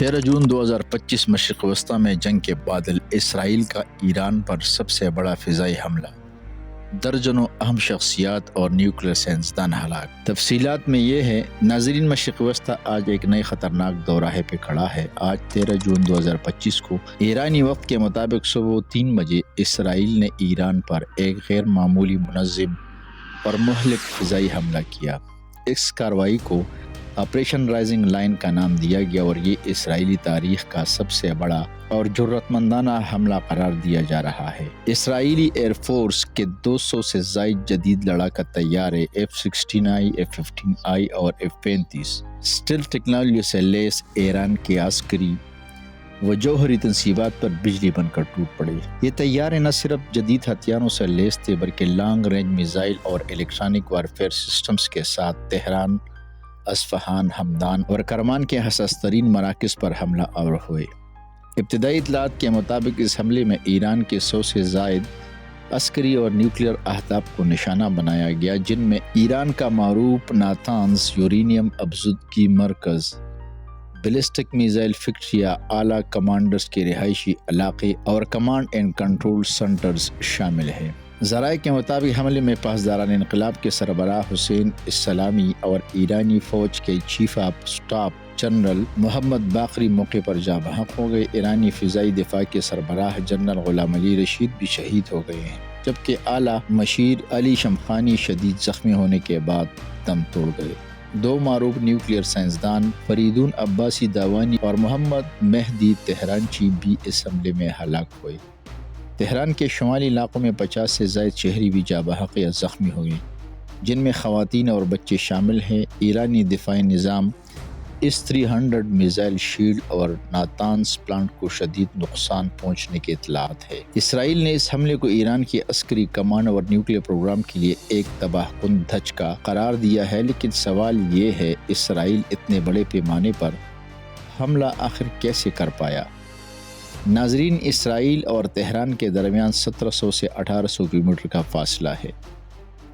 13 جون 2025 مشرق وسطی میں جنگ کے بادل، اسرائیل کا ایران پر سب سے بڑا فضائی حملہ، درجنوں اہم شخصیات اور نیوکلیئر سائنسدان ہلاک۔ تفصیلات میں یہ ہے۔ ناظرین، مشرق وسطی آج ایک نئے خطرناک دوراہے پہ کھڑا ہے۔ آج 13 جون 2025 کو ایرانی وقت کے مطابق صبح 3 بجے اسرائیل نے ایران پر ایک غیر معمولی، منظم اور مہلک فضائی حملہ کیا۔ اس کارروائی کو آپریشن رائزنگ لائن کا نام دیا گیا اور یہ اسرائیلی تاریخ کا سب سے بڑا اور جرأتمندانہ حملہ قرار دیا جا رہا ہے۔ اسرائیلی ایئر فورس کے 200 سے زائد جدید لڑاکا طیارے F-16I، F-15I اور F-35 اسٹیلتھ ٹیکنالوجی سے لیس ایران کے عسکری و جوہری تنصیبات پر بجلی بن کر ٹوٹ پڑے۔ یہ طیارے نہ صرف جدید ہتھیاروں سے لیس تھے بلکہ لانگ رینج میزائل اور الیکٹرانک وارفیئر سسٹمز کے ساتھ تہران، اصفہان، ہمدان اور کرمان کے حساس ترین مراکز پر حملہ آور ہوئے۔ ابتدائی اطلاعات کے مطابق اس حملے میں ایران کے 100 سے زائد عسکری اور نیوکلیئر اہداف کو نشانہ بنایا گیا، جن میں ایران کا معروف ناتانز یورینیم افزودگی مرکز، بیلسٹک میزائل فیکٹری، اعلیٰ کمانڈرز کے رہائشی علاقے اور کمانڈ اینڈ کنٹرول سینٹرز شامل ہیں۔ ذرائع کے مطابق حملے میں پاسداران انقلاب کے سربراہ حسین السلامی اور ایرانی فوج کے چیف آف اسٹاف جنرل محمد باقری موقع پر جاں بحق ہو گئے۔ ایرانی فضائی دفاع کے سربراہ جنرل غلام علی رشید بھی شہید ہو گئے ہیں، جبکہ اعلیٰ مشیر علی شمخانی شدید زخمی ہونے کے بعد دم توڑ گئے۔ 2 معروف نیوکلیئر سائنسدان فریدون عباسی داوانی اور محمد مہدی تہرانچی بھی اس حملے میں ہلاک ہوئے۔ تہران کے شمالی علاقوں میں 50 سے زائد شہری بھی جاں بحق یا زخمی ہوئے، جن میں خواتین اور بچے شامل ہیں۔ ایرانی دفاعی نظام S-300 میزائل شیلڈ اور ناتانز پلانٹ کو شدید نقصان پہنچنے کی اطلاعات ہے۔ اسرائیل نے اس حملے کو ایران کے عسکری، کمانڈ اور نیوکلیئر پروگرام کے لیے ایک تباہ کن دھچکا قرار دیا ہے، لیکن سوال یہ ہے، اسرائیل اتنے بڑے پیمانے پر حملہ آخر کیسے کر پایا؟ ناظرین، اسرائیل اور تہران کے درمیان 1700 سے 1800 کلومیٹر کا فاصلہ ہے۔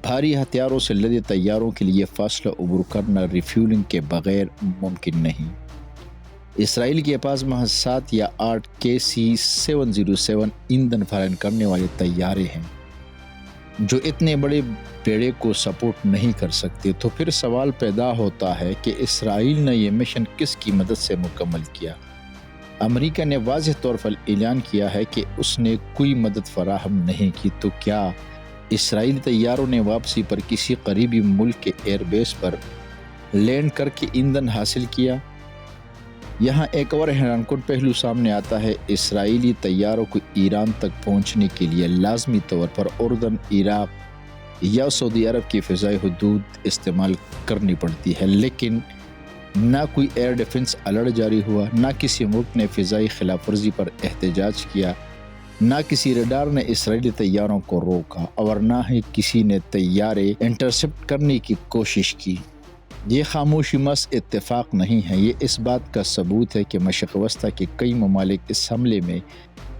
بھاری ہتھیاروں سے لدے طیاروں کے لیے فاصلہ عبور کرنا ریفیولنگ کے بغیر ممکن نہیں۔ اسرائیل کے پاس محض 7 یا 8 KC-707 ایندھن فراہم کرنے والے طیارے ہیں، جو اتنے بڑے بیڑے کو سپورٹ نہیں کر سکتے۔ تو پھر سوال پیدا ہوتا ہے کہ اسرائیل نے یہ مشن کس کی مدد سے مکمل کیا؟ امریکہ نے واضح طور پر اعلان کیا ہے کہ اس نے کوئی مدد فراہم نہیں کی، تو کیا اسرائیلی طیاروں نے واپسی پر کسی قریبی ملک کے ایئر بیس پر لینڈ کر کے ایندھن حاصل کیا؟ یہاں ایک اور حیران کن پہلو سامنے آتا ہے۔ اسرائیلی طیاروں کو ایران تک پہنچنے کے لیے لازمی طور پر اردن، عراق یا سعودی عرب کی فضائی حدود استعمال کرنی پڑتی ہے، لیکن نہ کوئی ایئر ڈیفنس الرٹ جاری ہوا، نہ کسی ملک نے فضائی خلاف ورزی پر احتجاج کیا، نہ کسی ریڈار نے اسرائیلی طیاروں کو روکا اور نہ ہی کسی نے طیارے انٹرسپٹ کرنے کی کوشش کی۔ یہ خاموشی محض اتفاق نہیں ہے، یہ اس بات کا ثبوت ہے کہ مشرق وسطی کے کئی ممالک اس حملے میں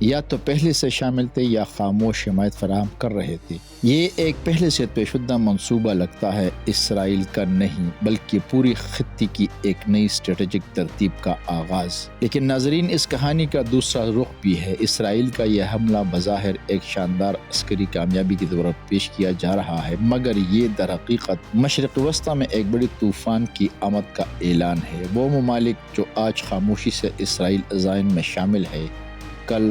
یا تو پہلے سے شامل تھے یا خاموش حمایت فراہم کر رہے تھے۔ یہ ایک پہلے سے طے شدہ منصوبہ لگتا ہے، اسرائیل کا نہیں بلکہ پوری خطے کی ایک نئی اسٹریٹجک ترتیب کا آغاز۔ لیکن ناظرین، اس کہانی کا دوسرا رخ بھی ہے۔ اسرائیل کا یہ حملہ بظاہر ایک شاندار عسکری کامیابی کی طور پر پیش کیا جا رہا ہے، مگر یہ در حقیقت مشرق وسطی میں ایک بڑی طوفان کی آمد کا اعلان ہے۔ وہ ممالک جو آج خاموشی سے اسرائیل عزائم میں شامل ہے، کل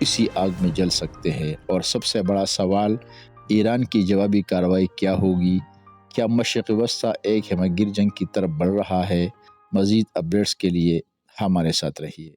اسی آگ میں جل سکتے ہیں۔ اور سب سے بڑا سوال، ایران کی جوابی کارروائی کیا ہوگی؟ کیا مشرق وسطی ایک ہمہ گیر جنگ کی طرف بڑھ رہا ہے؟ مزید اپڈیٹس کے لیے ہمارے ساتھ رہیے۔